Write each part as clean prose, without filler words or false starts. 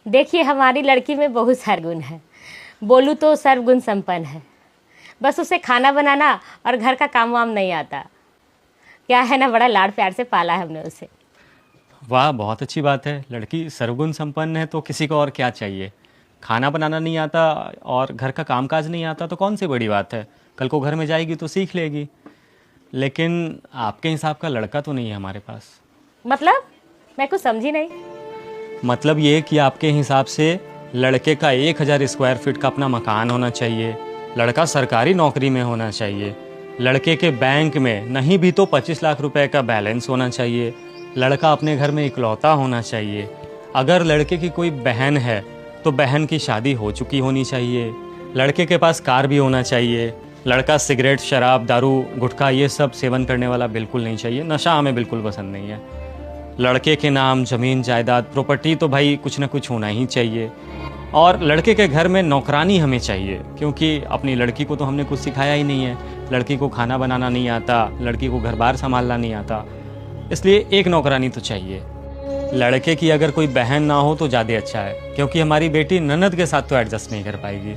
देखिए, हमारी लड़की में बहुत सरगुण है। बोलूँ तो सर्वगुण संपन्न है। बस उसे खाना बनाना और घर का काम वाम नहीं आता। क्या है ना, बड़ा लाड़ प्यार से पाला है हमने उसे। वाह, बहुत अच्छी बात है। लड़की सर्वगुण संपन्न है तो किसी को और क्या चाहिए। खाना बनाना नहीं आता और घर का कामकाज नहीं आता तो कौन सी बड़ी बात है। कल को घर में जाएगी तो सीख लेगी। लेकिन आपके हिसाब का लड़का तो नहीं है हमारे पास। मतलब? मैं कुछ समझी नहीं। मतलब ये कि आपके हिसाब से लड़के का 1000 स्क्वायर फीट का अपना मकान होना चाहिए, लड़का सरकारी नौकरी में होना चाहिए, लड़के के बैंक में नहीं भी तो 25 लाख रुपए का बैलेंस होना चाहिए, लड़का अपने घर में इकलौता होना चाहिए। अगर लड़के की कोई बहन है तो बहन की शादी हो चुकी होनी चाहिए, लड़के के पास कार भी होना चाहिए, लड़का सिगरेट, शराब, दारू, गुटखा ये सब सेवन करने वाला बिल्कुल नहीं चाहिए। नशा हमें बिल्कुल पसंद नहीं है। लड़के के नाम ज़मीन जायदाद प्रॉपर्टी तो भाई कुछ ना कुछ होना ही चाहिए। और लड़के के घर में नौकरानी हमें चाहिए, क्योंकि अपनी लड़की को तो हमने कुछ सिखाया ही नहीं है। लड़की को खाना बनाना नहीं आता, लड़की को घर बार संभालना नहीं आता, इसलिए एक नौकरानी तो चाहिए। लड़के की अगर कोई बहन ना हो तो ज़्यादा अच्छा है, क्योंकि हमारी बेटी ननद के साथ तो एडजस्ट नहीं कर पाएगी।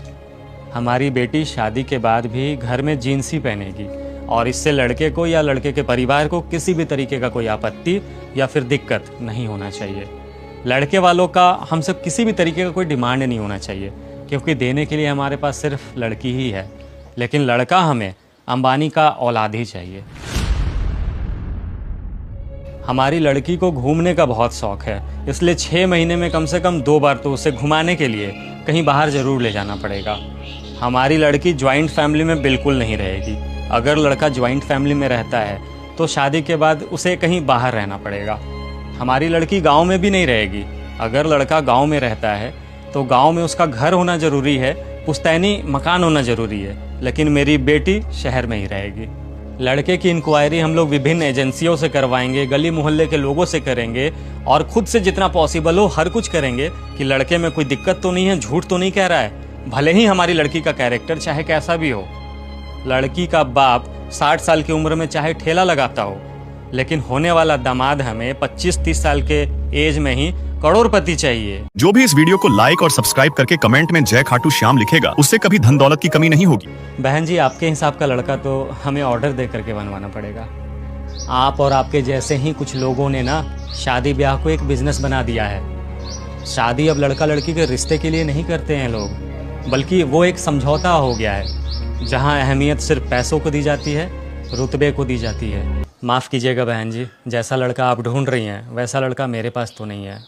हमारी बेटी शादी के बाद भी घर में जीन्स ही पहनेगी और इससे लड़के को या लड़के के परिवार को किसी भी तरीके का कोई आपत्ति या फिर दिक्कत नहीं होना चाहिए। लड़के वालों का हमसे किसी भी तरीके का कोई डिमांड नहीं होना चाहिए, क्योंकि देने के लिए हमारे पास सिर्फ लड़की ही है। लेकिन लड़का हमें अंबानी का औलाद ही चाहिए। हमारी लड़की को घूमने का बहुत शौक़ है, इसलिए 6 महीने में कम से कम 2 बार तो उसे घुमाने के लिए कहीं बाहर ज़रूर ले जाना पड़ेगा। हमारी लड़की ज्वाइंट फैमिली में बिल्कुल नहीं रहेगी। अगर लड़का ज्वाइंट फैमिली में रहता है तो शादी के बाद उसे कहीं बाहर रहना पड़ेगा। हमारी लड़की गांव में भी नहीं रहेगी। अगर लड़का गांव में रहता है तो गांव में उसका घर होना ज़रूरी है, पुश्तैनी मकान होना ज़रूरी है, लेकिन मेरी बेटी शहर में ही रहेगी। लड़के की इंक्वायरी हम लोग विभिन्न एजेंसियों से करवाएंगे, गली मोहल्ले के लोगों से करेंगे और खुद से जितना पॉसिबल हो हर कुछ करेंगे कि लड़के में कोई दिक्कत तो नहीं है, झूठ तो नहीं कह रहा है, भले ही हमारी लड़की का कैरेक्टर चाहे कैसा भी हो। लड़की का बाप 60 साल की उम्र में चाहे ठेला लगाता हो, लेकिन होने वाला दामाद हमें 25-30 साल के एज में ही करोड़पति चाहिए। जो भी इस वीडियो को लाइक और सब्सक्राइब करके कमेंट में जय खाटू श्याम लिखेगा, उससे कभी धन दौलत की कमी नहीं होगी। बहन जी, आपके हिसाब का लड़का तो हमें ऑर्डर दे करके बनवाना पड़ेगा। आप और आपके जैसे ही कुछ लोगों ने ना शादी ब्याह को एक बिजनेस बना दिया है। शादी अब लड़का लड़की के रिश्ते के लिए नहीं करते हैं लोग, बल्कि वो एक समझौता हो गया है, जहाँ अहमियत सिर्फ पैसों को दी जाती है, रुतबे को दी जाती है। माफ़ कीजिएगा बहन जी, जैसा लड़का आप ढूंढ रही हैं वैसा लड़का मेरे पास तो नहीं है।